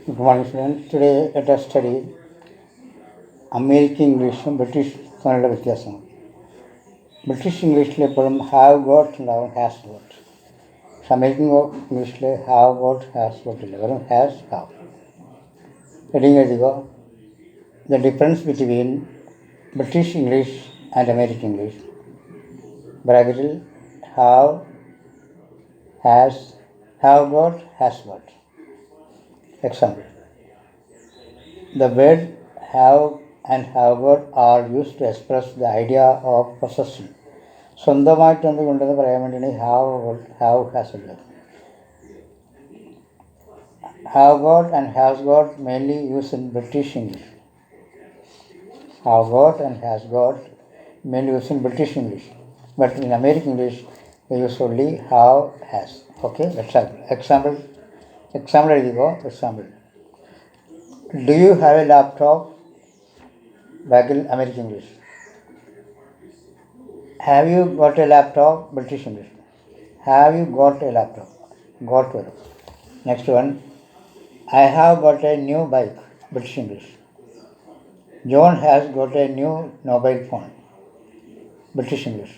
Good morning, students. Today let us study American English and British Kannada വ്യത്യാസം. British ഇംഗ്ലീഷിൽ എപ്പോഴും have got ഉണ്ടാവും, has got. പക്ഷെ American ഇംഗ്ലീഷിൽ ഹാവ് ഗോട്ട് ഹാസ് ഗോട്ട് ഇല്ല, വെറും ഹാസ് ഹാവ്. ഹെഡിങ് എഴുതുക. The difference between British English and American English. ബ്രാക്കറ്റിൽ have, has, have got, has got. Example. The word have and have got are used to express the idea of possession. സ്വന്തമായിട്ട് എന്തുകൊണ്ടെന്ന് പറയാൻ വേണ്ടിയാണ് have has ഉള്ളത്. Have got and has got mainly used in British English. Have got and has got mainly used in British English. But in American English, they use only have, has. Okay, example. Example എഴുതിക്കോ. Example. Do you have a laptop? ബാക്കിൽ American English. Have you got a laptop? British English. Have you got a laptop? Got വരും. Next one. I have got a new bike. British English. John has got a new mobile phone. British English.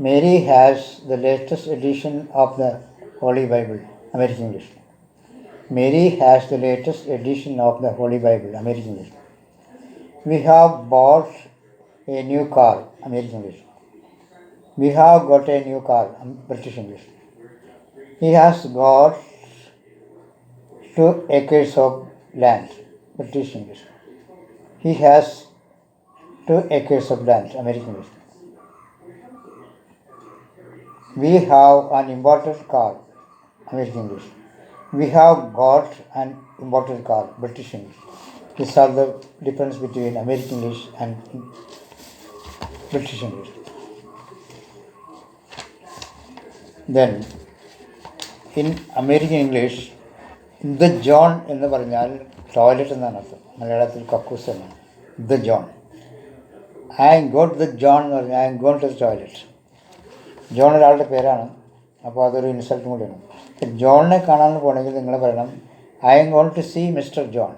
Mary has the latest edition of the Holy Bible. American English. Mary has the latest edition of the Holy Bible. American English. We have bought a new car. American English. We have got a new car. British English. He has got 2 acres of land. British English. He has 2 acres of land. American English. We have an imported car. American English. We have got an imported car. British English. These are the difference between American English and British English. Then, in American English, the John എന്ന് പറഞ്ഞാൽ toilet എന്നാണ് അർത്ഥം. മലയാളത്തിൽ കക്കൂസ് എന്നാണ്. The John. I got the John എന്ന് പറഞ്ഞാൽ I gone to the toilet. John ഒരാളുടെ പേരാണ്, അപ്പോൾ അതൊരു ഇൻസൾട്ടും കൂടിയാണ്. ജോണിനെ കാണാൻ പോകണമെങ്കിൽ നിങ്ങൾ പറയണം I am gone to see mister John.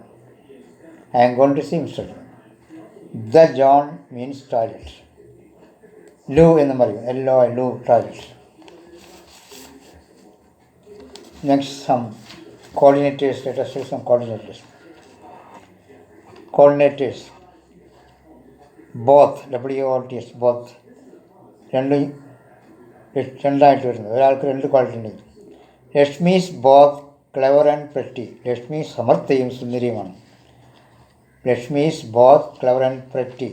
I am gone to see mister John. The John means toilet. Loo എന്ന് പറയും. LO loo, toilet. Next some coordinators. Let us do some coordinators. Coordinators. Both, WOTH, both. രണ്ടായിട്ട് വരുന്നത്. ഒരാൾക്ക് 2 quality ഉണ്ട്. Lakshmi is both clever and pretty. Lakshmi സമർത്ഥയും സുന്ദരിയുമാണ്. Lakshmi is both clever and pretty.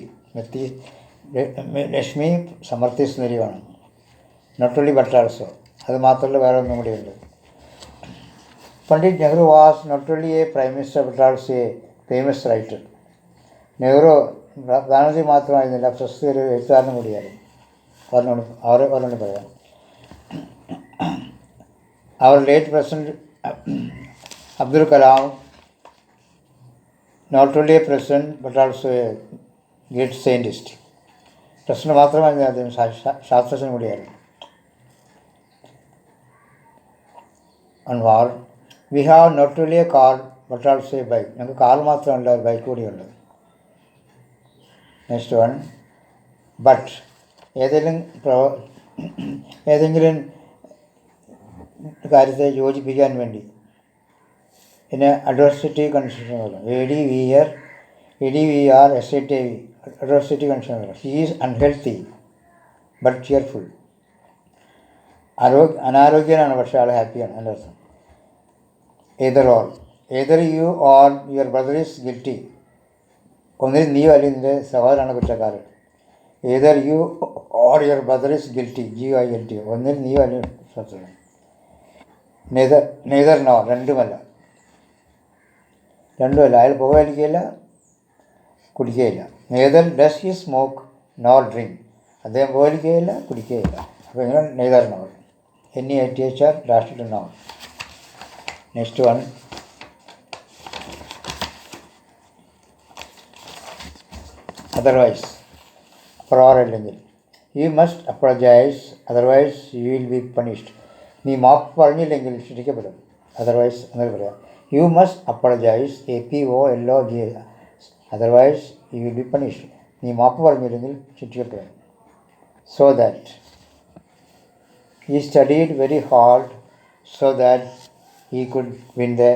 Lakshmi സമർത്ഥി സുന്ദരിയുമാണ്. Not only but also. അത് മാത്രമല്ല, വേറെ ഒന്നും കൂടിയുണ്ട്. Pandit Nehru was not only a prime minister but also a famous writer. Nehru പ്രധാനമന്ത്രി മാത്രമായിരുന്നില്ല, പ്രശസ്ത ഒരു എഴുത്തുകാരനും കൂടിയായിരുന്നു. പറഞ്ഞുകൊണ്ട് പറയാം. അവർ late president Abdul Kalam not only a president but also a great scientist. President മാത്രമായിരുന്നു അദ്ദേഹം, ശാസ്ത്രജ്ഞൻ കൂടിയായിരുന്നു. ഓൺ വാർ. We have not only a car but also a bike. ഞങ്ങൾക്ക് കാർ മാത്രമല്ല, ഒരു ബൈക്ക് കൂടിയുണ്ട്. Next one. ബട്ട്. ഏതെങ്കിലും കാര്യത്തെ യോജിപ്പിക്കാൻ വേണ്ടി പിന്നെ അഡ്വേഴ്സിറ്റി കൺഡിഷൻ വരും. ADVR SATV അഡ്വേഴ്സിറ്റി കൺഡിഷൻ വരും. He is unhealthy but cheerful. അനാരോഗ്യനാണ് പക്ഷേ ആൾ ഹാപ്പിയാണ്, എൻ്റെ അർത്ഥം. Either you or your brother is guilty. ഒന്നിൽ നീയോ അല്ലെങ്കിൽ നിൻ്റെ സഹോദരനാണ് കുറ്റക്കാരൻ. Either you or your brother is guilty, GILT. ഒന്നിൽ നീയോ അല്ലെങ്കിൽ ശത്രുവാണ്. നെയ്തർ നോ, രണ്ടുമല്ല. അയാൾ പുകവലിക്കുകയില്ല, കുടിക്കുകയില്ല. Neither does he smoke nor drink. അദ്ദേഹം പുകവലിക്കുകയില്ല, കുടിക്കുകയില്ല. അപ്പോൾ ഇങ്ങനെ neither nor. NEITHR last nor. Next one. Otherwise. അല്ലെങ്കിൽ you must apologise, otherwise you will be punished. നീ മാപ്പ് പറഞ്ഞില്ലെങ്കിൽ ശിക്ഷിക്കപ്പെടും. അതർവൈസ് എന്നൊരു പറയാം. You must apologize, APOLOG, otherwise you will be punished. നീ മാപ്പ് പറഞ്ഞില്ലെങ്കിൽ ശിക്ഷിക്കപ്പെടും. So that he studied very hard so that he could win the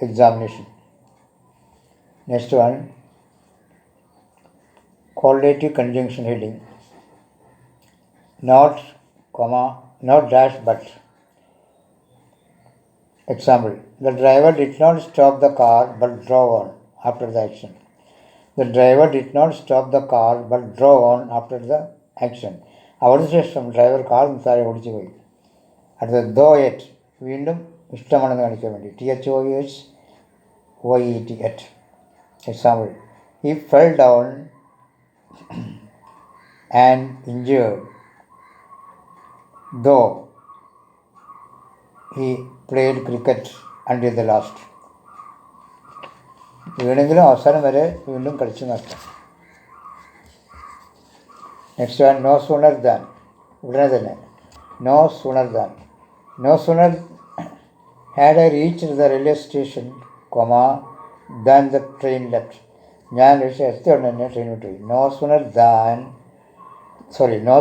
examination. Next one, correlative conjunction heading. Not comma, not dash but. Example, the driver did not stop the car but drove on after the action. The driver did not stop the car but drove on after the action. അവിടുന്ന് ശേഷം driver car താഴെ ഓടിച്ചു പോയി. അടുത്തത് ദോ at, വീണ്ടും ഇഷ്ടമാണെന്ന് കാണിക്കാൻ വേണ്ടി THOHYET എറ്റ്. Example, he fell down and injured though he played cricket until the last. വീണെങ്കിലും അവസാനം വരെ വീണ്ടും കളിച്ചു നടത്താം. Next one, no sooner than, ഉടനെ തന്നെ. No sooner than, no sooner had I reached the railway station than the train left. ഞാൻ എത്തിയ ഉടനെ തന്നെ ട്രെയിൻ വിട്ടുപോയി. No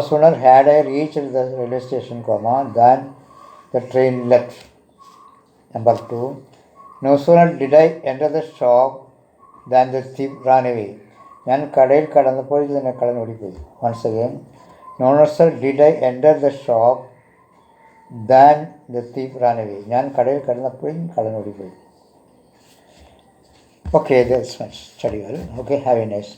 sooner had I reached the railway station than the train left. Number 2, no sooner did I enter the shop than the thief ran away. ഞാൻ കടയിൽ കടന്നപ്പോഴേക്ക് തന്നെ കടന്ന് ഓടിപ്പോയി. Once again, no sooner did I enter the shop than the thief ran away. ഞാൻ കടയിൽ കടന്നപ്പോഴേക്കും കടന്ന് ഓടിപ്പോയി. Okay, that's much study. Okay, have a nice